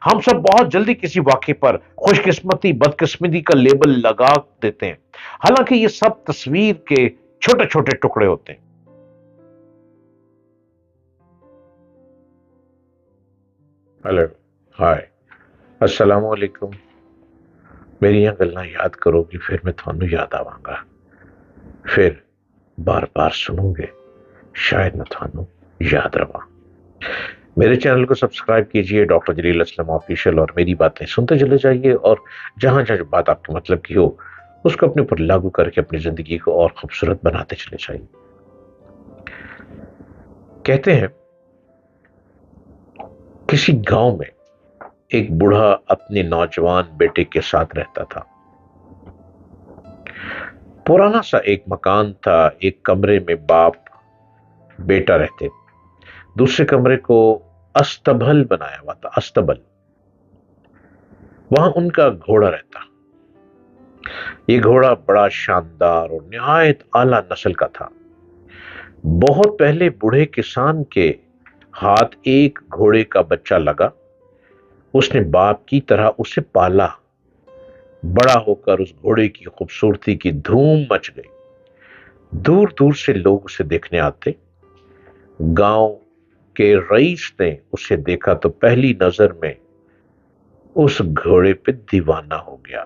ہم سب بہت جلدی کسی واقعے پر خوش قسمتی بدقسمتی کا لیبل لگا دیتے ہیں، حالانکہ یہ سب تصویر کے چھوٹے چھوٹے ٹکڑے ہوتے ہیں۔ ہلو، ہائے، السلام علیکم۔ میری یہ گلاں یاد کرو گی، پھر میں تھانوں یاد آواں گا، پھر بار بار سنو گے، شاید میں تھانوں یاد رواں۔ میرے چینل کو سبسکرائب کیجئے، ڈاکٹر جلیل اسلم آفیشیل، اور میری باتیں سنتے چلے جائیے، اور جہاں جہاں جو بات آپ کے مطلب کی ہو اس کو اپنے اوپر لاگو کر کے اپنی زندگی کو اور خوبصورت بناتے چلے جائیے۔ کہتے ہیں کسی گاؤں میں ایک بوڑھا اپنے نوجوان بیٹے کے ساتھ رہتا تھا۔ پرانا سا ایک مکان تھا، ایک کمرے میں باپ بیٹا رہتے، دوسرے کمرے کو استبل بنایا ہوا تھا، استبل، وہاں ان کا گھوڑا رہتا۔ یہ گھوڑا بڑا شاندار اور نہایت اعلیٰ نسل کا تھا۔ بہت پہلے بوڑھے کسان کے ہاتھ ایک گھوڑے کا بچہ لگا، اس نے باپ کی طرح اسے پالا، بڑا ہو کر اس گھوڑے کی خوبصورتی کی دھوم مچ گئی، دور دور سے لوگ اسے دیکھنے آتے۔ گاؤں کے رئیس نے اسے دیکھا تو پہلی نظر میں اس گھوڑے پہ دیوانہ ہو گیا۔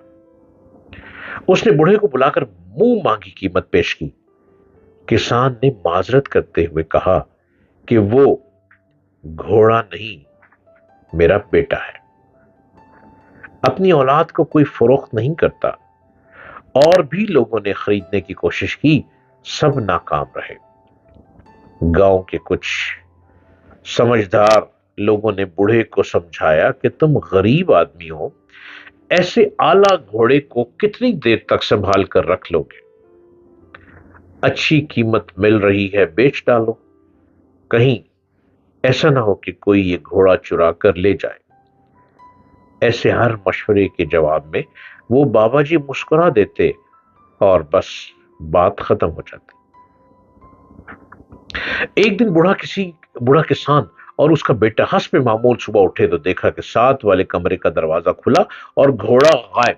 اس نے بوڑھے کو بلا کر منہ مانگی قیمت پیش کی۔ کسان نے معذرت کرتے ہوئے کہا کہ وہ گھوڑا نہیں، میرا بیٹا ہے، اپنی اولاد کو کوئی فروخت نہیں کرتا۔ اور بھی لوگوں نے خریدنے کی کوشش کی، سب ناکام رہے۔ گاؤں کے کچھ سمجھدار لوگوں نے بوڑھے کو سمجھایا کہ تم غریب آدمی ہو، ایسے اعلیٰ گھوڑے کو کتنی دیر تک سنبھال کر رکھ لو گے؟ اچھی قیمت مل رہی ہے، بیچ ڈالو، کہیں ایسا نہ ہو کہ کوئی یہ گھوڑا چرا کر لے جائے۔ ایسے ہر مشورے کے جواب میں وہ بابا جی مسکرا دیتے اور بس بات ختم ہو جاتی۔ ایک دن بوڑھا کسان اور اس کا بیٹا حسب معمول صبح اٹھے تو دیکھا کہ ساتھ والے کمرے کا دروازہ کھلا اور گھوڑا غائب۔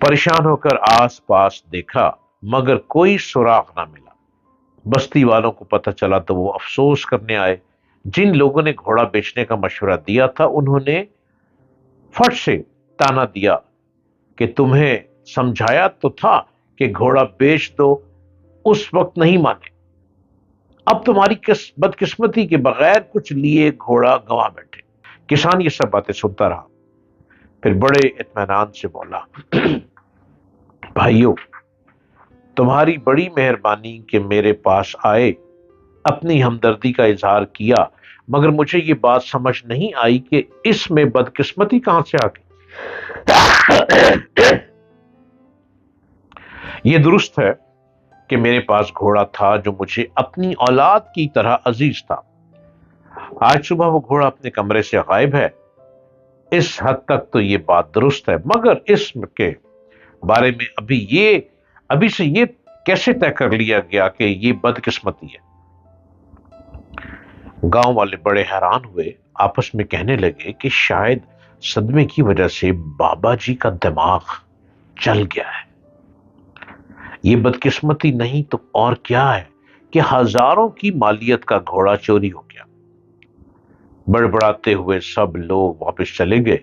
پریشان ہو کر آس پاس دیکھا مگر کوئی سراغ نہ ملا۔ بستی والوں کو پتہ چلا تو وہ افسوس کرنے آئے۔ جن لوگوں نے گھوڑا بیچنے کا مشورہ دیا تھا انہوں نے فٹ سے تانا دیا کہ تمہیں سمجھایا تو تھا کہ گھوڑا بیچ دو، اس وقت نہیں مانے، اب تمہاری بدقسمتی کے بغیر کچھ لیے گھوڑا گنوا بیٹھے۔ کسان یہ سب باتیں سنتا رہا، پھر بڑے اطمینان سے بولا، بھائیو، تمہاری بڑی مہربانی کہ میرے پاس آئے، اپنی ہمدردی کا اظہار کیا، مگر مجھے یہ بات سمجھ نہیں آئی کہ اس میں بدقسمتی کہاں سے آ گئی۔ یہ درست ہے کہ میرے پاس گھوڑا تھا جو مجھے اپنی اولاد کی طرح عزیز تھا۔ آج صبح وہ گھوڑا اپنے کمرے سے غائب ہے، اس حد تک تو یہ بات درست ہے، مگر اس کے بارے میں ابھی سے یہ کیسے طے کر لیا گیا کہ یہ بدقسمتی ہے؟ گاؤں والے بڑے حیران ہوئے، آپس میں کہنے لگے کہ شاید صدمے کی وجہ سے بابا جی کا دماغ چل گیا ہے۔ یہ بدقسمتی نہیں تو اور کیا ہے کہ ہزاروں کی مالیت کا گھوڑا چوری ہو گیا۔ بڑبڑاتے ہوئے سب لوگ واپس چلے گئے۔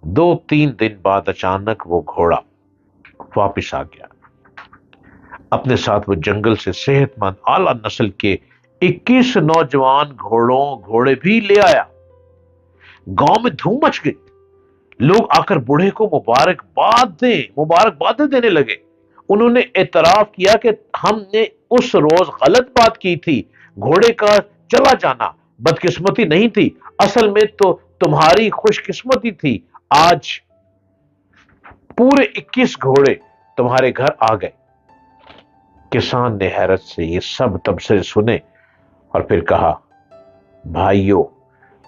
2-3 دن بعد اچانک وہ گھوڑا واپس آ گیا۔ اپنے ساتھ وہ جنگل سے صحت مند اعلیٰ نسل کے 21 نوجوان گھوڑے بھی لے آیا۔ گاؤں میں دھوم مچ گئی، لوگ آ کر بوڑھے کو مبارکبادیں دینے لگے۔ انہوں نے اعتراف کیا کہ ہم نے اس روز غلط بات کی تھی، گھوڑے کا چلا جانا بدقسمتی نہیں تھی، اصل میں تو تمہاری خوش قسمتی تھی، آج پورے 21 گھوڑے تمہارے گھر آ گئے۔ کسان نے حیرت سے یہ سب تبصرے سنے اور پھر کہا، بھائیو،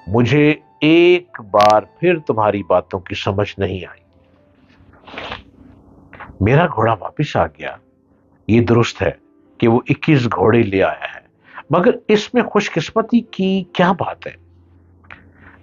مجھے ایک بار پھر تمہاری باتوں کی سمجھ نہیں آئی۔ میرا گھوڑا واپس آ گیا، یہ درست ہے کہ وہ 21 گھوڑے لے آیا ہے، مگر اس میں خوش قسمتی کی کیا بات ہے؟